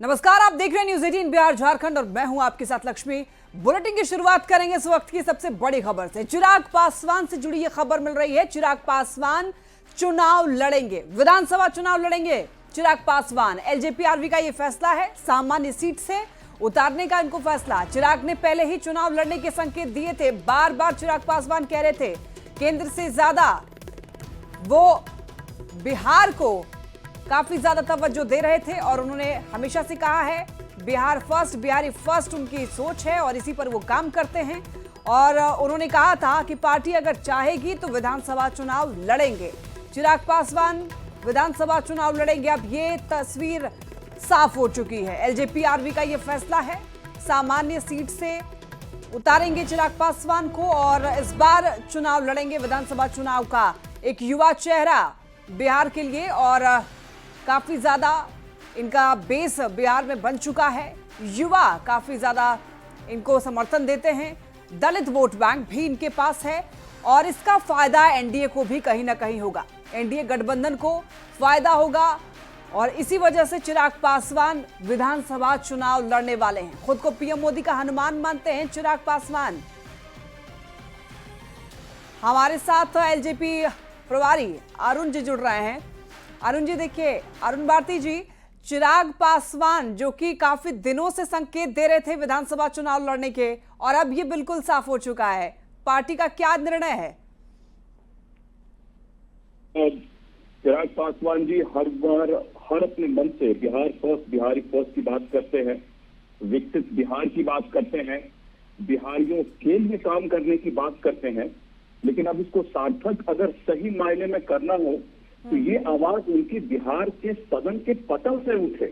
नमस्कार, आप देख रहे हैं न्यूज 18 बिहार झारखंड और मैं हूं आपके साथ लक्ष्मी। बुलेटिन की शुरुआत करेंगे इस वक्त की सबसे बड़ी खबर से। चिराग पासवान से जुड़ी यह खबर मिल रही है। चिराग पासवान चुनाव लड़ेंगे, विधानसभा चुनाव लड़ेंगे चिराग पासवान। एलजेपीआरवी का यह फैसला है, सामान्य सीट से उतारने का इनको फैसला। चिराग ने पहले ही चुनाव लड़ने के संकेत दिए थे। बार बार चिराग पासवान कह रहे थे केंद्र से ज्यादा वो बिहार को काफी ज्यादा तवज्जो दे रहे थे और उन्होंने हमेशा से कहा है बिहार फर्स्ट, बिहारी फर्स्ट उनकी सोच है और इसी पर वो काम करते हैं। और उन्होंने कहा था कि पार्टी अगर चाहेगी तो विधानसभा चुनाव लड़ेंगे। चिराग पासवान विधानसभा चुनाव लड़ेंगे। अब ये तस्वीर साफ हो चुकी है। एलजेपीआरवी का ये फैसला है, सामान्य सीट से उतारेंगे चिराग पासवान को और इस बार चुनाव लड़ेंगे। विधानसभा चुनाव का एक युवा चेहरा बिहार के लिए और काफी ज्यादा इनका बेस बिहार में बन चुका है। युवा काफी ज्यादा इनको समर्थन देते हैं। दलित वोट बैंक भी इनके पास है और इसका फायदा एनडीए को भी कहीं ना कहीं होगा। एनडीए गठबंधन को फायदा होगा और इसी वजह से चिराग पासवान विधानसभा चुनाव लड़ने वाले हैं। खुद को पीएम मोदी का हनुमान मानते हैं चिराग पासवान। हमारे साथ एलजेपी प्रभारी अरुण जी जुड़ रहे हैं। अरुण जी, देखिए, अरुण भारती जी, चिराग पासवान जो कि काफी दिनों से संकेत दे रहे थे विधानसभा चुनाव लड़ने के और अब ये बिल्कुल साफ हो चुका है, पार्टी का क्या निर्णय है? चिराग पासवान जी हर बार हर अपने मन से बिहार फर्स्ट, बिहारी फर्स्ट की बात करते हैं, विकसित बिहार की बात करते हैं, बिहारियों के लिए काम करने की बात करते हैं। लेकिन अब इसको सार्थक अगर सही मायने में करना हो तो ये आवाज उनकी बिहार के सदन के पटल से उठे।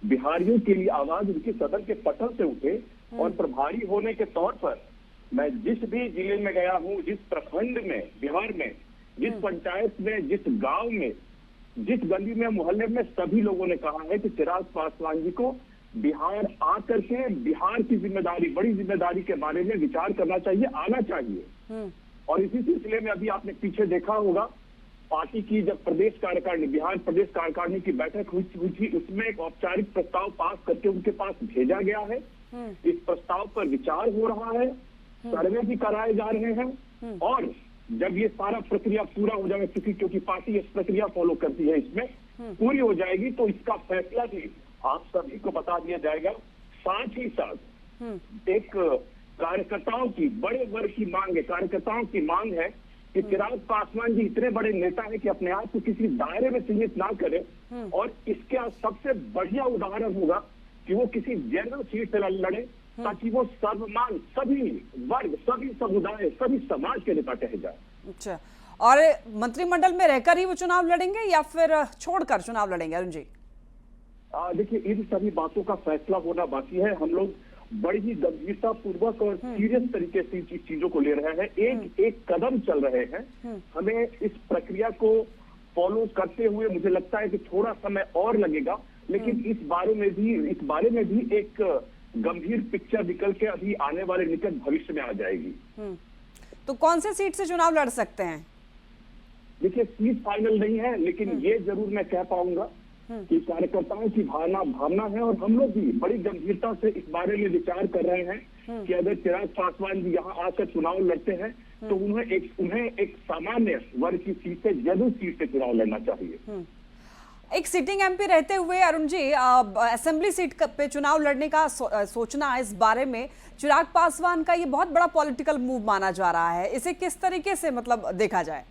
बिहारियों के लिए आवाज उनकी सदन के पटल से उठे। और प्रभारी होने के तौर पर मैं जिस भी जिले में गया हूँ, जिस प्रखंड में बिहार में, जिस पंचायत में, जिस गांव में, जिस गली में, मोहल्ले में, सभी लोगों ने कहा है कि चिराग पासवान जी को बिहार आकर के बिहार की जिम्मेदारी, बड़ी जिम्मेदारी के बारे में विचार करना चाहिए, आना चाहिए। और इसी सिलसिले में अभी आपने पीछे देखा होगा, पार्टी की जब प्रदेश कार्यकारिणी, बिहार प्रदेश कार्यकारिणी की बैठक हुई थी, उसमें एक औपचारिक प्रस्ताव पास करके उनके पास भेजा गया है। इस प्रस्ताव पर विचार हो रहा है, सर्वे भी कराए जा रहे हैं और जब ये सारा प्रक्रिया पूरा हो जाएगा, क्योंकि पार्टी इस प्रक्रिया फॉलो करती है, इसमें पूरी हो जाएगी तो इसका फैसला भी आप सभी को बता दिया जाएगा। साथ ही साथ एक कार्यकर्ताओं की, बड़े वर्ग की मांग है, कार्यकर्ताओं की मांग है कि चिराग पासवान जी इतने बड़े नेता हैं कि अपने आप को किसी दायरे में सीमित ना करें और इसका सबसे बढ़िया उदाहरण होगा कि वो किसी जनरल सीट से लड़े ताकि वो सर्वमान, सभी वर्ग, सभी समुदाय, सभी समाज के नेता कहे जाए। अच्छा, और मंत्रिमंडल में रहकर ही वो चुनाव लड़ेंगे या फिर छोड़कर चुनाव लड़ेंगे? अरुण जी, देखिए, इन सभी बातों का फैसला होना बाकी है। हम लोग बड़ी ही गंभीरता पूर्वक और सीरियस तरीके से इस चीजों को ले रहे हैं, एक एक कदम चल रहे हैं। हमें इस प्रक्रिया को फॉलो करते हुए मुझे लगता है कि थोड़ा समय और लगेगा, लेकिन इस बारे में भी एक गंभीर पिक्चर निकल के अभी आने वाले निकट भविष्य में आ जाएगी। तो कौन से सीट से चुनाव लड़ सकते हैं? देखिए, सीट फाइनल नहीं है, लेकिन ये जरूर मैं कह पाऊंगा कि कार्यकर्ताओं की भावना है और हम लोग भी बड़ी गंभीरता से इस बारे में विचार कर रहे हैं कि अगर चिराग पासवान जी यहाँ आकर चुनाव लड़ते हैं तो उन्हें एक सामान्य वर्ग की सीट से, जरूर सीट से चुनाव लड़ना चाहिए। एक सिटिंग एमपी रहते हुए अरुण जी, असेंबली सीट पे चुनाव लड़ने का सोचना, इस बारे में चिराग पासवान का ये बहुत बड़ा पॉलिटिकल मूव माना जा रहा है। इसे किस तरीके से मतलब देखा जाए?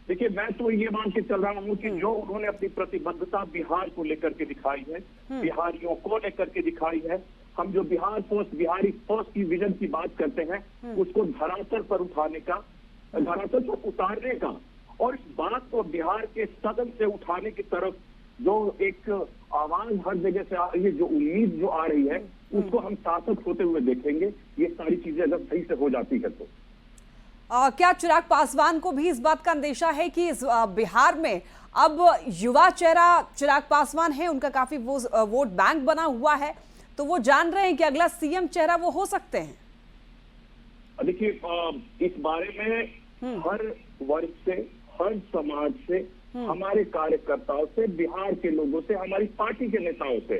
देखिए, मैं तो ये मान के चल रहा हूँ कि जो उन्होंने अपनी प्रतिबद्धता बिहार को लेकर के दिखाई है, बिहारियों को लेकर के दिखाई है, हम जो बिहार फर्स्ट, बिहारी फर्स्ट की विजन की बात करते हैं, उसको धरातल पर उठाने का, धरातल पर उतारने का और इस बात को बिहार के सदन से उठाने की तरफ जो एक आवाज हर जगह से आ रही है, जो उम्मीद जो आ रही है, उसको हम सार्थक होते हुए देखेंगे। ये सारी चीजें अगर सही से हो जाती है तो क्या चिराग पासवान को भी इस बात का अंदेशा है कि बिहार में अब युवा चेहरा चिराग पासवान है, उनका काफी वोट बैंक बना हुआ है, तो वो जान रहे हैं कि अगला सीएम चेहरा वो हो सकते हैं? देखिए, इस बारे में हर वर्ग से, हर समाज से, हमारे कार्यकर्ताओं से, बिहार के लोगों से, हमारी पार्टी के नेताओं से,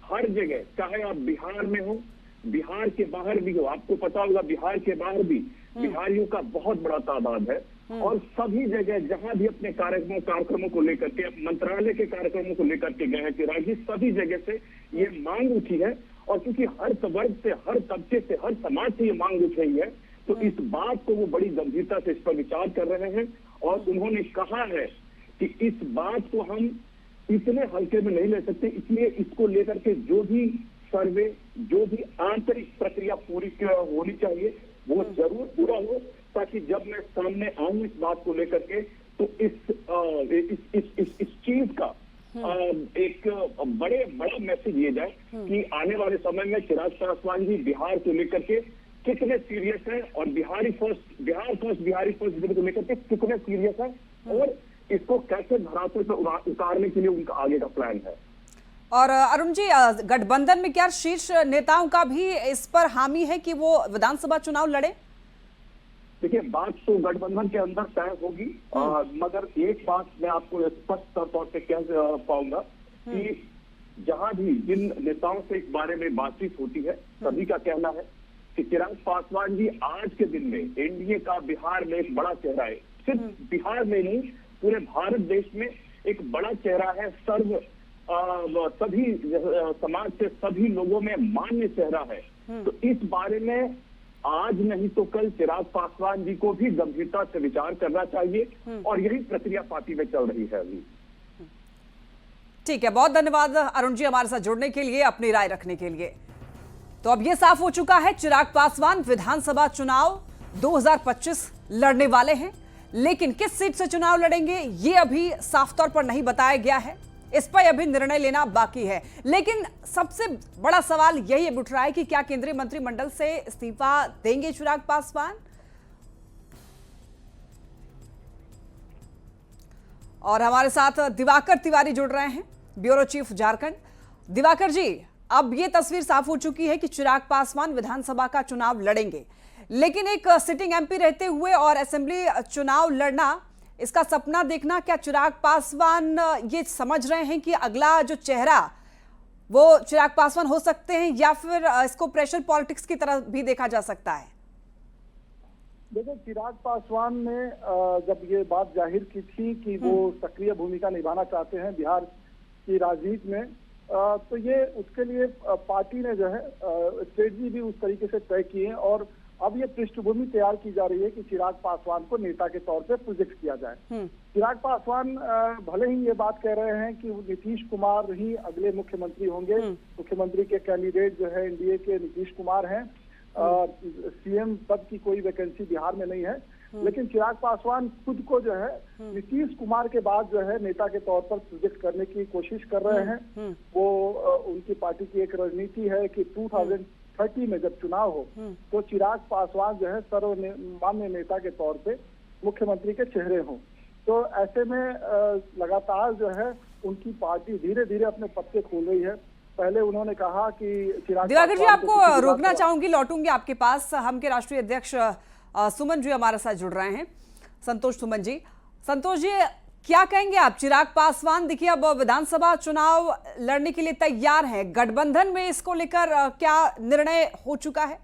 हर जगह, चाहे आप बिहार में हो, बिहार के बाहर भी हो, आपको पता होगा बिहार के बाहर भी बिहारियों का बहुत बड़ा तादाद है, और सभी जगह जहां भी अपने कार्यक्रमों को लेकर के, मंत्रालय के कार्यक्रमों को लेकर के गए हैं चिराग जी, सभी जगह से ये मांग उठी है। और क्योंकि हर वर्ग से, हर तबके से, हर समाज से ये मांग उठ रही है, तो इस बात को वो बड़ी गंभीरता से इस पर विचार कर रहे हैं। और उन्होंने कहा है कि इस बात को हम इतने हल्के में नहीं ले सकते, इसलिए इसको लेकर के जो भी सर्वे, जो भी आंतरिक प्रक्रिया पूरी होनी चाहिए, वो जरूर पूरा हो, ताकि जब मैं सामने आऊं इस बात को लेकर के, तो इस चीज का एक बड़ा मैसेज दिया जाए कि आने वाले समय में चिराग पासवान जी बिहार को लेकर के कितने सीरियस है, और बिहार फर्स्ट को लेकर के कितने सीरियस है, और इसको कैसे धरातल पर उतारने के लिए उनका आगे का प्लान है। और अरुण जी, गठबंधन में क्या शीर्ष नेताओं का भी इस पर हामी है कि वो विधानसभा चुनाव लड़े? देखिए, बात तो गठबंधन के अंदर तय होगी, मगर एक बात मैं आपको स्पष्ट तौर पे कह पाऊंगा कि जहां भी जिन नेताओं से इस बारे में बातचीत होती है, सभी का कहना है कि चिराग पासवान जी आज के दिन में एनडीए का बिहार में एक बड़ा चेहरा है। सिर्फ बिहार में नहीं, पूरे भारत देश में एक बड़ा चेहरा है, सभी समाज से सभी लोगों में मान्य चेहरा है। तो इस बारे में आज नहीं तो कल चिराग पासवान जी को भी गंभीरता से विचार करना चाहिए, और यही प्रक्रिया पार्टी में चल रही है अभी। ठीक है, बहुत धन्यवाद अरुण जी हमारे साथ जुड़ने के लिए, अपनी राय रखने के लिए। तो अब यह साफ हो चुका है, चिराग पासवान विधानसभा चुनाव 2025 लड़ने वाले हैं, लेकिन किस सीट से चुनाव लड़ेंगे ये अभी साफ तौर पर नहीं बताया गया है। इस पर अभी निर्णय लेना बाकी है। लेकिन सबसे बड़ा सवाल यही उठ रहा है कि क्या केंद्रीय मंत्रिमंडल से इस्तीफा देंगे चिराग पासवान? और हमारे साथ दिवाकर तिवारी जुड़ रहे हैं, ब्यूरो चीफ झारखंड। दिवाकर जी, अब ये तस्वीर साफ हो चुकी है कि चिराग पासवान विधानसभा का चुनाव लड़ेंगे, लेकिन एक सिटिंग एमपी रहते हुए और असेंबली चुनाव लड़ना, इसका सपना देखना, क्या चिराग पासवान ये समझ रहे हैं कि अगला जो चेहरा वो चिराग पासवान हो सकते हैं, या फिर इसको प्रेशर पॉलिटिक्स की तरह भी देखा जा सकता है? देखो, चिराग पासवान ने जब ये बात जाहिर की थी कि वो सक्रिय भूमिका निभाना चाहते हैं बिहार की राजनीति में, तो ये उसके लिए पार्टी ने जो है स्ट्रेटजी भी उस तरीके से तय की है, और अब ये पृष्ठभूमि तैयार की जा रही है कि चिराग पासवान को नेता के तौर पे प्रोजेक्ट किया जाए। चिराग पासवान भले ही ये बात कह रहे हैं कि नीतीश कुमार ही अगले मुख्यमंत्री होंगे, मुख्यमंत्री के कैंडिडेट जो है एनडीए के नीतीश कुमार हैं, सीएम पद की कोई वैकेंसी बिहार में नहीं है, लेकिन चिराग पासवान खुद को जो है नीतीश कुमार के बाद जो है नेता के तौर पर प्रोजेक्ट करने की कोशिश कर रहे हैं। वो उनकी पार्टी की एक रणनीति है कि 2030 में जब चुनाव हो तो चिराग पासवान जो है सर्वमान्य नेता के तौर पे मुख्यमंत्री के चेहरे हों। तो ऐसे में लगातार जो है उनकी पार्टी धीरे धीरे अपने पत्ते खोल रही है। पहले उन्होंने कहा कि चिराग दिवाकर जी, आपको रोकना चाहूंगी, लौटूंगी आपके पास। हम के राष्ट्रीय अध्यक्ष सुमन जी हमारे साथ जुड़ रहे हैं, संतोष सुमन जी। संतोष जी, क्या कहेंगे आप? चिराग पासवान देखिए अब विधानसभा चुनाव लड़ने के लिए तैयार हैं, गठबंधन में इसको लेकर क्या निर्णय हो चुका है?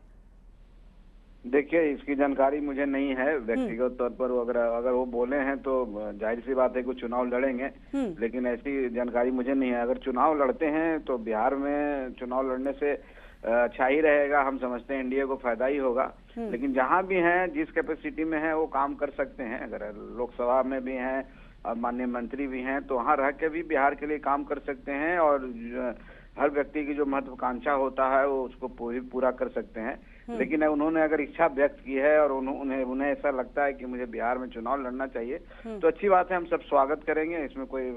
देखिए, इसकी जानकारी मुझे नहीं है व्यक्तिगत तौर पर। अगर वो बोले हैं तो जाहिर सी बात है कि चुनाव लड़ेंगे, लेकिन ऐसी जानकारी मुझे नहीं है। अगर चुनाव लड़ते हैं तो बिहार में चुनाव लड़ने से अच्छा ही रहेगा, हम समझते हैं एनडीए को फायदा ही होगा। लेकिन जहां भी हैं, जिस कैपेसिटी में है वो काम कर सकते हैं। अगर लोकसभा में भी हैं और माननीय मंत्री भी हैं तो वहाँ रह के भी बिहार के लिए काम कर सकते हैं, और हर व्यक्ति की जो महत्वाकांक्षा होता है वो उसको पूरा कर सकते हैं। लेकिन उन्होंने अगर इच्छा व्यक्त की है और उन्हें ऐसा लगता है कि मुझे बिहार में चुनाव लड़ना चाहिए, तो अच्छी बात है, हम सब स्वागत करेंगे, इसमें कोई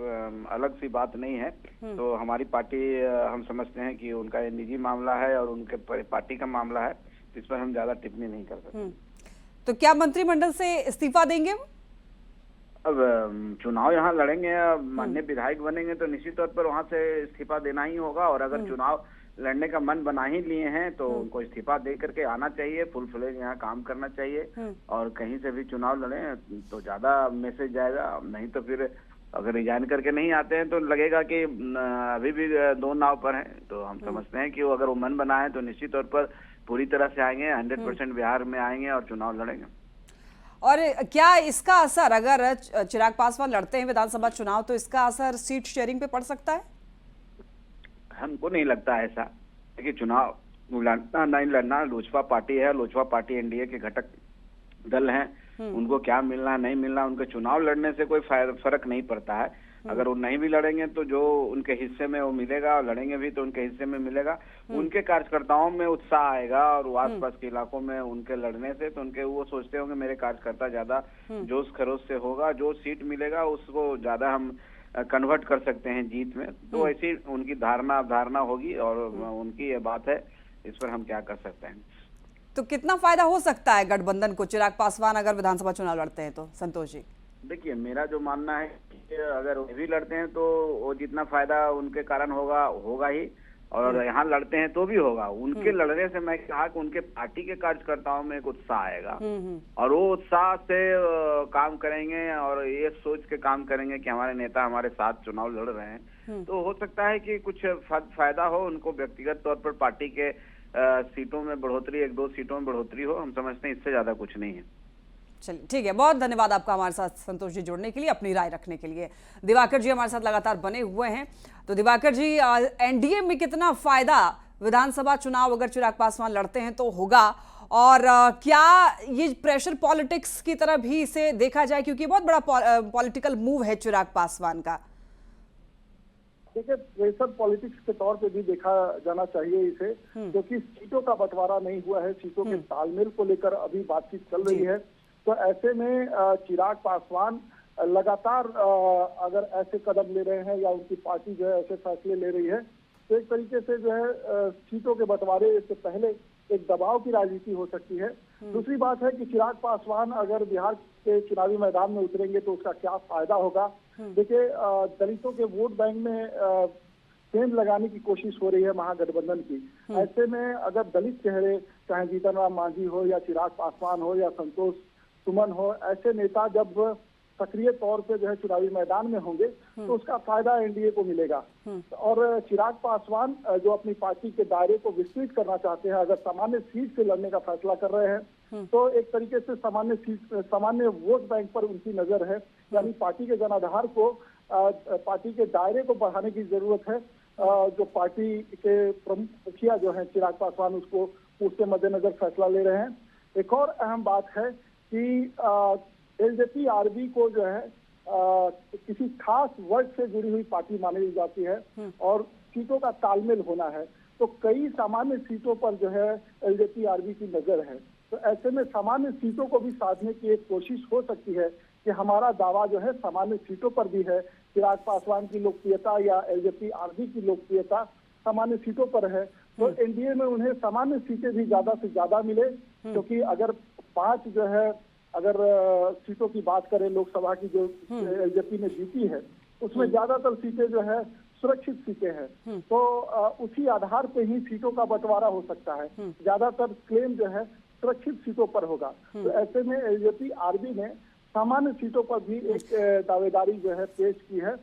अलग सी बात नहीं है। तो हमारी पार्टी, हम समझते हैं कि उनका ये निजी मामला है और उनके पार्टी का मामला है, इस पर हम ज्यादा टिप्पणी नहीं कर सकते। तो क्या मंत्रिमंडल से इस्तीफा देंगे? अब चुनाव यहाँ लड़ेंगे, माननीय विधायक बनेंगे तो निश्चित तौर पर वहाँ से इस्तीफा देना ही होगा। और अगर चुनाव लड़ने का मन बना ही लिए हैं तो उनको इस्तीफा दे करके आना चाहिए, फुल फ्लेज यहाँ काम करना चाहिए, और कहीं से भी चुनाव लड़ें तो ज्यादा मैसेज जाएगा। नहीं तो फिर अगर रिजाइन करके नहीं आते हैं तो लगेगा कि अभी भी दो नाव पर हैं। तो हम समझते हैं कि वो अगर वो मन बनाए तो निश्चित तौर पर पूरी तरह से आएंगे, 100% बिहार में आएंगे और चुनाव लड़ेंगे। और क्या इसका असर, अगर चिराग पासवान लड़ते हैं विधानसभा चुनाव, तो इसका असर सीट शेयरिंग पे पड़ सकता है? हमको नहीं लगता है ऐसा, क्योंकि चुनाव लड़ना नहीं लड़ना लोजपा पार्टी है। लोजपा पार्टी एनडीए के घटक दल हैं, उनको क्या मिलना नहीं मिलना, उनके चुनाव लड़ने से कोई फर्क नहीं पड़ता है। अगर वो नहीं भी लड़ेंगे तो जो उनके हिस्से में वो मिलेगा, और लड़ेंगे भी तो उनके हिस्से में मिलेगा। उनके कार्यकर्ताओं में उत्साह आएगा, और वो आसपास के इलाकों में उनके लड़ने से तो उनके वो सोचते होंगे मेरे कार्यकर्ता ज्यादा जोश खरोश से होगा, जो सीट मिलेगा उसको ज्यादा हम कन्वर्ट कर सकते हैं जीत में। तो ऐसी उनकी धारणा होगी, और उनकी ये बात है, इस पर हम क्या कर सकते हैं। तो कितना फायदा हो सकता है गठबंधन को, चिराग पासवान अगर विधानसभा चुनाव लड़ते हैं तो? संतोष जी, देखिए मेरा जो मानना है कि अगर वो भी लड़ते हैं तो वो जितना फायदा उनके कारण होगा ही, और यहाँ लड़ते हैं तो भी होगा। उनके लड़ने से मैं कहा कि उनके पार्टी के कार्यकर्ताओं में एक उत्साह आएगा, और वो उत्साह से काम करेंगे, और ये सोच के काम करेंगे कि हमारे नेता हमारे साथ चुनाव लड़ रहे हैं। तो हो सकता है कि कुछ फायदा हो उनको, व्यक्तिगत तौर पर पार्टी के सीटों में बढ़ोतरी, 1-2 सीटों में बढ़ोतरी हो। हम समझते हैं इससे ज्यादा कुछ नहीं है। चलिए ठीक है, बहुत धन्यवाद आपका हमारे साथ संतोष जी जुड़ने के लिए, अपनी राय रखने के लिए। दिवाकर जी हमारे साथ लगातार बने हुए हैं। तो दिवाकर जी, एनडीए में कितना फायदा विधानसभा चुनाव अगर चिराग पासवान लड़ते हैं तो होगा, और क्या ये प्रेशर पॉलिटिक्स की तरह भी इसे देखा जाए, क्योंकि बहुत बड़ा पॉलिटिकल मूव है चिराग पासवान का? देखिए, प्रेशर पॉलिटिक्स के तौर पे भी देखा जाना चाहिए इसे, क्योंकि सीटों का बंटवारा नहीं हुआ है, सीटों के तालमेल को लेकर अभी बातचीत चल रही है। तो ऐसे में चिराग पासवान लगातार अगर ऐसे कदम ले रहे हैं, या उनकी पार्टी जो है ऐसे फैसले ले रही है, तो एक तरीके से जो है सीटों के बंटवारे से पहले एक दबाव की राजनीति हो सकती है। दूसरी बात है कि चिराग पासवान अगर बिहार के चुनावी मैदान में उतरेंगे तो उसका क्या फायदा होगा। देखिए, दलितों के वोट बैंक में सेंध लगाने की कोशिश हो रही है महागठबंधन की। ऐसे में अगर दलित चेहरे, चाहे जीतन राम मांझी हो, या चिराग पासवान हो, या संतोष सुमन हो, ऐसे नेता जब सक्रिय तौर पे जो है चुनावी मैदान में होंगे तो उसका फायदा एनडीए को मिलेगा। और चिराग पासवान जो अपनी पार्टी के दायरे को विस्तृत करना चाहते हैं, अगर सामान्य सीट से लड़ने का फैसला कर रहे हैं, तो एक तरीके से सामान्य वोट बैंक पर उनकी नजर है। यानी पार्टी के जनाधार को, पार्टी के दायरे को बढ़ाने की जरूरत है। जो पार्टी के प्रमुख मुखिया जो है चिराग पासवान, उसके मद्देनजर फैसला ले रहे हैं। एक और अहम बात है कि एलजेपी आरबी को जो है किसी खास वर्ग से जुड़ी हुई पार्टी मानी जाती है, और सीटों का तालमेल होना है। तो कई सामान्य सीटों पर जो है एलजेपी आरबी की नजर है। तो ऐसे में सामान्य सीटों को भी साधने की एक कोशिश हो सकती है कि हमारा दावा जो है सामान्य सीटों पर भी है। चिराग पासवान की लोकप्रियता या एलजेपी आरबी की लोकप्रियता सामान्य सीटों पर है, तो एनडीए में उन्हें सामान्य सीटें भी ज्यादा से ज्यादा मिले। क्योंकि अगर 5 जो है अगर सीटों की बात करें लोकसभा की जो एलजेपी ने जीती है, उसमें ज्यादातर सीटें जो है सुरक्षित सीटें हैं। तो उसी आधार पे ही सीटों का बंटवारा हो सकता है। ज्यादातर क्लेम जो है सुरक्षित सीटों पर होगा। तो ऐसे में एलजेपी आरबी ने सामान्य सीटों पर भी एक दावेदारी जो है पेश की है।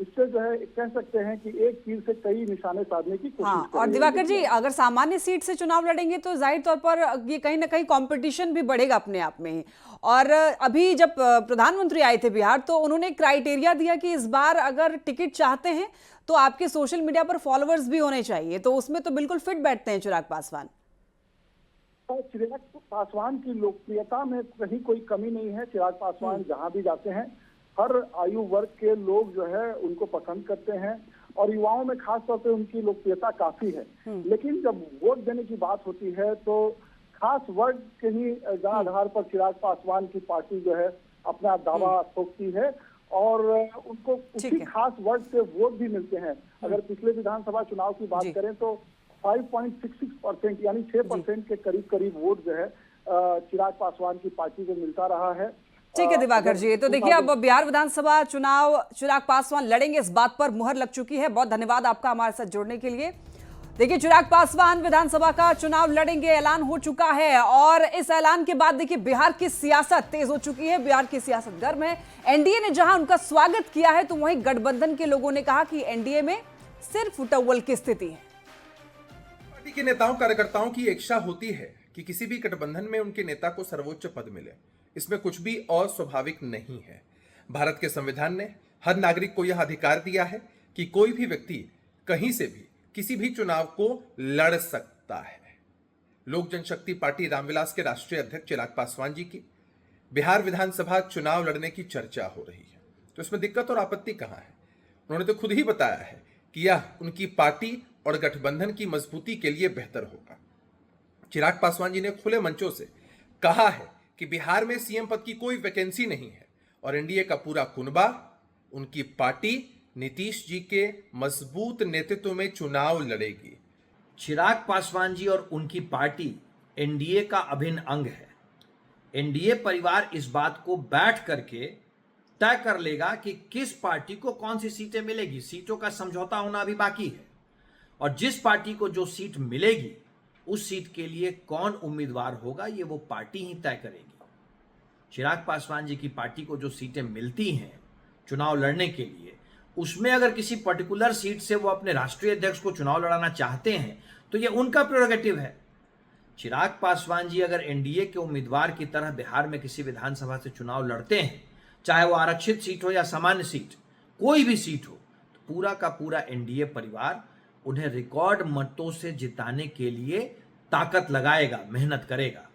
इससे जो है कह सकते हैं कि एक तीर से कई निशाने साधने की कोशिश कर। और दिवाकर जी, अगर सामान्य सीट से चुनाव लड़ेंगे तो जाहिर तौर पर ये कहीं ना कहीं कंपटीशन भी बढ़ेगा अपने आप में ही। और अभी जब प्रधानमंत्री आए थे बिहार, तो उन्होंने क्राइटेरिया दिया कि इस बार अगर टिकट चाहते हैं तो आपके सोशल मीडिया पर फॉलोअर्स भी होने चाहिए। तो उसमें तो बिल्कुल फिट बैठते हैं चिराग पासवान। चिराग पासवान की लोकप्रियता में कहीं कोई कमी नहीं है। चिराग पासवान जहां भी जाते हैं, हर आयु वर्ग के लोग जो है उनको पसंद करते हैं, और युवाओं में खास तौर पे उनकी लोकप्रियता काफी है। लेकिन जब वोट देने की बात होती है तो खास वर्ग के ही आधार पर चिराग पासवान की पार्टी जो है अपना दावा ठोकती है, और उनको उसी खास वर्ग से वोट भी मिलते हैं। अगर पिछले विधानसभा चुनाव की बात करें तो 5.66% यानी 6% के करीब वोट जो है चिराग पासवान की पार्टी को मिलता रहा है। ठीक है दिवाकर जी, तो देखिए अब बिहार विधानसभा चुनाव चिराग पासवान लड़ेंगे, इस बात पर मुहर लग चुकी है। बहुत धन्यवाद आपका हमारे साथ जुड़ने के लिए। देखिए, चिराग पासवान विधानसभा का चुनाव लड़ेंगे, ऐलान हो चुका है। और इस ऐलान के बाद देखिए बिहार की सियासत तेज हो चुकी है, बिहार की सियासत गर्म है। एनडीए ने जहां उनका स्वागत किया है, तो वहीं गठबंधन के लोगों ने कहा कि एनडीए में सिर्फ उटव्वल की स्थिति है। पार्टी के नेताओं कार्यकर्ताओं की इच्छा होती है कि किसी भी गठबंधन में उनके नेता को सर्वोच्च पद मिले। इसमें कुछ भी अस्वाभाविक नहीं है। भारत के संविधान ने हर नागरिक को यह अधिकार दिया है कि कोई भी व्यक्ति कहीं से भी किसी भी चुनाव को लड़ सकता है। लोक जनशक्ति पार्टी रामविलास के राष्ट्रीय अध्यक्ष चिराग पासवान जी की बिहार विधानसभा चुनाव लड़ने की चर्चा हो रही है, तो इसमें दिक्कत और आपत्ति कहां है? उन्होंने तो खुद ही बताया है कि यह उनकी पार्टी और गठबंधन की मजबूती के लिए बेहतर होगा। चिराग पासवान जी ने खुले मंचों से कहा है कि बिहार में सीएम पद की कोई वैकेंसी नहीं है और एनडीए का पूरा कुनबा उनकी पार्टी नीतीश जी के मजबूत नेतृत्व में चुनाव लड़ेगी। चिराग पासवान जी और उनकी पार्टी एनडीए का अभिन्न अंग है। एनडीए परिवार इस बात को बैठ करके तय कर लेगा कि किस पार्टी को कौन सी सीटें मिलेगी। सीटों का समझौता होना अभी बाकी है और जिस पार्टी को जो सीट मिलेगी उस सीट के लिए कौन उम्मीदवार होगा ये वो पार्टी ही तय करेगी। चिराग पासवान जी की पार्टी को जो सीटें मिलती हैं चुनाव लड़ने के लिए, उसमें अगर किसी पर्टिकुलर सीट से वो अपने राष्ट्रीय अध्यक्ष को चुनाव लड़ाना चाहते हैं तो ये उनका प्रेरोगेटिव है। चिराग पासवान जी अगर एनडीए के उम्मीदवार की तरह बिहार में किसी विधानसभा से चुनाव लड़ते हैं, चाहे वो आरक्षित सीट हो या सामान्य सीट, कोई भी सीट हो, तो पूरा का पूरा एनडीए परिवार उन्हें रिकॉर्ड मतों से जिताने के लिए ताकत लगाएगा, मेहनत करेगा।